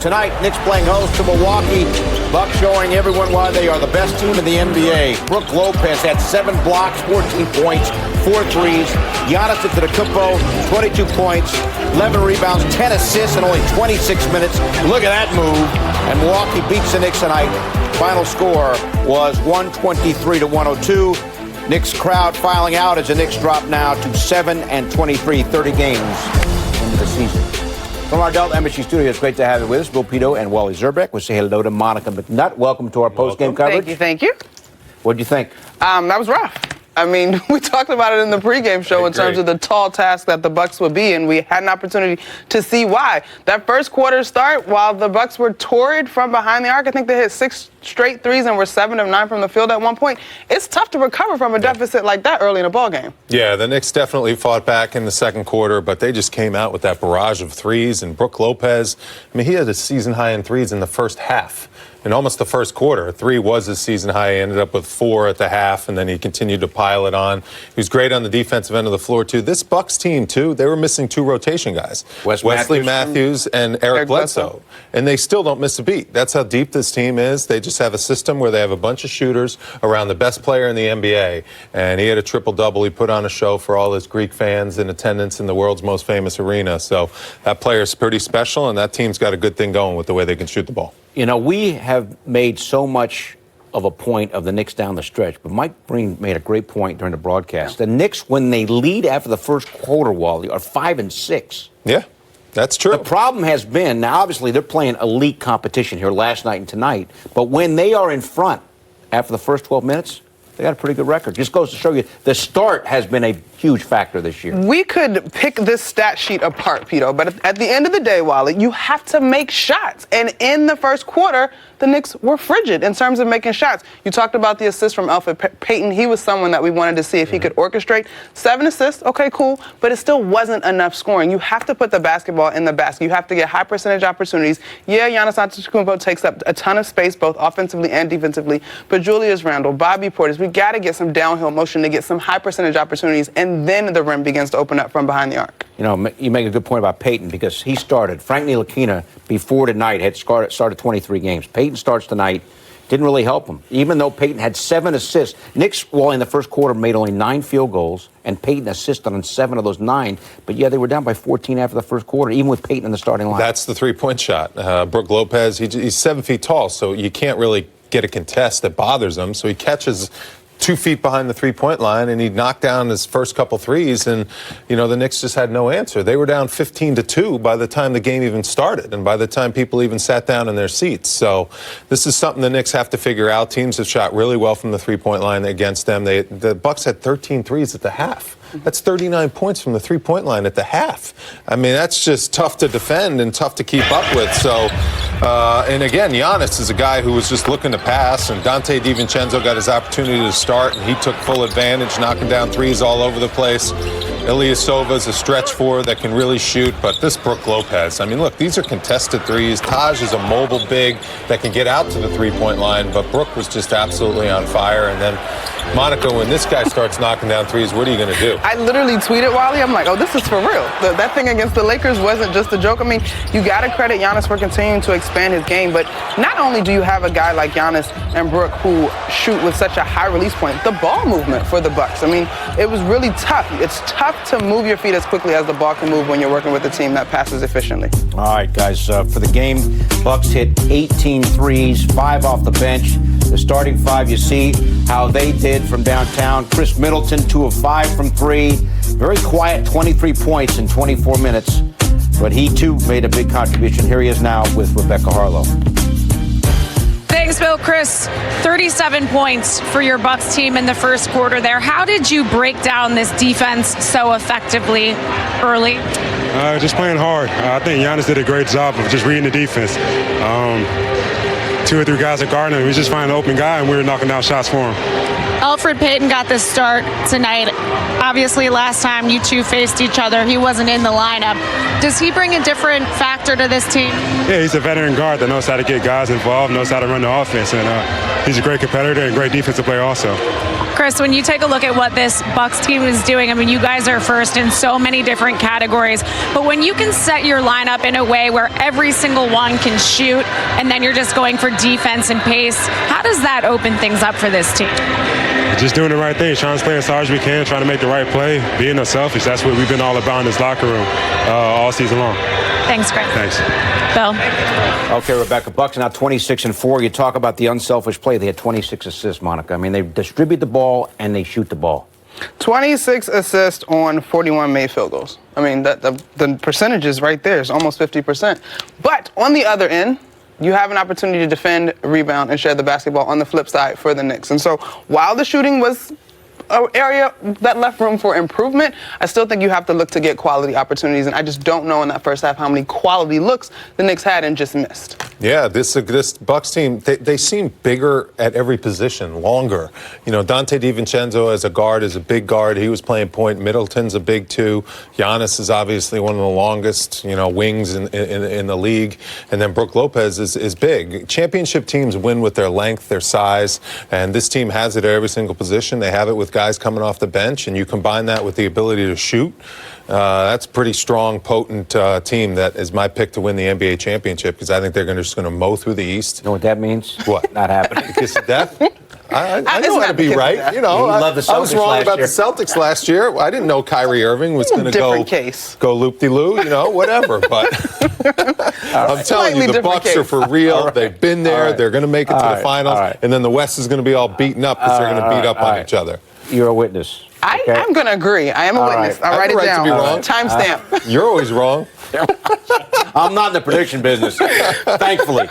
Tonight, Knicks playing host to Milwaukee. Bucks showing everyone why they are the best team in the NBA. Brook Lopez had 7 blocks, 14 points, 4 threes. Giannis Antetokounmpo, 22 points, 11 rebounds, 10 assists in only 26 minutes. Look at that move. And Milwaukee beats the Knicks tonight. Final score was 123-102. Knicks crowd filing out as the Knicks drop now to 7-23, 30 games into the season. From our Delta MSG studio, it's great to have you with us. Bill Pito and Wally Zerbeck. We'll say hello to Monica McNutt. Welcome to our post-game coverage. Thank you. What did you think? That was rough. I mean, we talked about it in the pregame show in terms of the tall task that the Bucks would be, and we had an opportunity to see why. That first quarter start, while the Bucks were torrid from behind the arc, I think they hit 6 straight threes and were 7 of 9 from the field at one point. It's tough to recover from a deficit like that early in a ball game. Yeah, the Knicks definitely fought back in the second quarter, but they just came out with that barrage of threes. And Brook Lopez, I mean, he had a season high in threes in the first half. In almost the first quarter, 3 was his season high. He ended up with 4 at the half, and then he continued to pile it on. He was great on the defensive end of the floor, too. This Bucks team, too, they were missing 2 rotation guys. Wesley Matthews and Eric Bledsoe. And they still don't miss a beat. That's how deep this team is. They just have a system where they have a bunch of shooters around the best player in the NBA. And he had a triple-double. He put on a show for all his Greek fans in attendance in the world's most famous arena. So that player is pretty special, and that team's got a good thing going with the way they can shoot the ball. You know, we have made so much of a point of the Knicks down the stretch, but Mike Breen made a great point during the broadcast. The Knicks, when they lead after the first quarter, Wally, are 5-6. Yeah, that's true. The problem has been, now obviously they're playing elite competition here last night and tonight, but when they are in front after the first 12 minutes, they got a pretty good record. Just goes to show you the start has been a huge factor this year. We could pick this stat sheet apart, Pito, but at the end of the day, Wally, you have to make shots. And in the first quarter, the Knicks were frigid in terms of making shots. You talked about the assist from Elfrid Payton. He was someone that we wanted to see if he could orchestrate. 7 assists, okay, cool, but it still wasn't enough scoring. You have to put the basketball in the basket. You have to get high percentage opportunities. Yeah, Giannis Antetokounmpo takes up a ton of space, both offensively and defensively, but Julius Randle, Bobby Portis, we got to get some downhill motion to get some high percentage opportunities, and then the rim begins to open up from behind the arc. You know, you make a good point about Payton because he started. Frank Ntilikina, before tonight, had started 23 games. Payton starts tonight. Didn't really help him, even though Payton had 7 assists. Knicks, while in the first quarter, made only 9 field goals, and Payton assisted on 7 of those 9. But, yeah, they were down by 14 after the first quarter, even with Payton in the starting line. That's the three-point shot. Brook Lopez, he's 7 feet tall, so you can't really get a contest that bothers him. So he catches 2 feet behind the three-point line, and he knocked down his first couple threes, and, you know, the Knicks just had no answer. They were down 15-2 by the time the game even started, and by the time people even sat down in their seats. So this is something the Knicks have to figure out. Teams have shot really well from the three-point line against them. The Bucks had 13 threes at the half. That's 39 points from the three-point line at the half. I mean, that's just tough to defend and tough to keep up with. So, and again, Giannis is a guy who was just looking to pass, and Dante DiVincenzo got his opportunity to start, and he took full advantage, knocking down threes all over the place. Ilyasova is a stretch forward that can really shoot, but this Brook Lopez, I mean, look, these are contested threes. Taj is a mobile big that can get out to the three-point line, but Brook was just absolutely on fire. And then, Monica, when this guy starts knocking down threes, what are you going to do? I literally tweeted, Wally, I'm like, oh, this is for real. That thing against the Lakers wasn't just a joke. I mean, you got to credit Giannis for continuing to expand his game, but not only do you have a guy like Giannis and Brook who shoot with such a high release point, the ball movement for the Bucks, I mean, it was really tough. It's tough to move your feet as quickly as the ball can move when you're working with a team that passes efficiently. All right, guys, for the game, Bucks hit 18 threes, 5 off the bench. The starting 5, you see how they did from downtown. Khris Middleton, 2 of 5 from 3. Very quiet, 23 points in 24 minutes. But he, too, made a big contribution. Here he is now with Rebecca Harlow. Thanks, Bill. Khris, 37 points for your Bucks team in the first quarter there. How did you break down this defense so effectively early? Just playing hard. I think Giannis did a great job of just reading the defense. 2 or 3 guys at Gardner, we just find an open guy, and we were knocking down shots for him. Elfrid Payton got this start tonight. Obviously, last time you two faced each other, he wasn't in the lineup. Does he bring a different factor to this team? Yeah, he's a veteran guard that knows how to get guys involved, knows how to run the offense, and he's a great competitor and great defensive player also. Khris, when you take a look at what this Bucks team is doing, I mean, you guys are first in so many different categories, but when you can set your lineup in a way where every single one can shoot, and then you're just going for defense and pace, how does that open things up for this team? Just doing the right thing, trying to play as hard as we can, trying to make the right play, being unselfish. That's what we've been all about in this locker room all season long. Thanks, Khris. Thanks. Bill. Okay, Rebecca, Bucks now 26-4. You talk about the unselfish play. They had 26 assists, Monica. I mean, they distribute the ball and they shoot the ball. 26 assists on 41 made field goals. I mean, the percentage is right there. It's almost 50%. But on the other end, you have an opportunity to defend, rebound, and share the basketball on the flip side for the Knicks. And so while the shooting was an area that left room for improvement, I still think you have to look to get quality opportunities. And I just don't know in that first half how many quality looks the Knicks had and just missed. Yeah, this Bucks team, they seem bigger at every position, longer. You know, Dante DiVincenzo as a guard is a big guard. He was playing point. Middleton's a big two. Giannis is obviously one of the longest, wings in the league. And then Brook Lopez is big. Championship teams win with their length, their size, and this team has it at every single position. They have it with guys coming off the bench, and you combine that with the ability to shoot. That's a pretty strong, potent team. That is my pick to win the NBA championship because I think they're just going to mow through the East. You know what that means? What? Not happening. Kiss of death? I know how to be kiss of right. death. You love the I was Celtics wrong last about year. the Celtics last year. I didn't know Kyrie Irving was going to go loop-de-loo, whatever. But I'm telling you, the Bucks are for real. Right. They've been there. Right. They're going to make it to the finals. Right. And then the West is going to be all beaten up because they're going to beat up on each other. You're a witness. Okay? I'm going to agree. I am a witness. Right. I'll write it down. To be wrong. Timestamp. You're always wrong. I'm not in the prediction business, thankfully.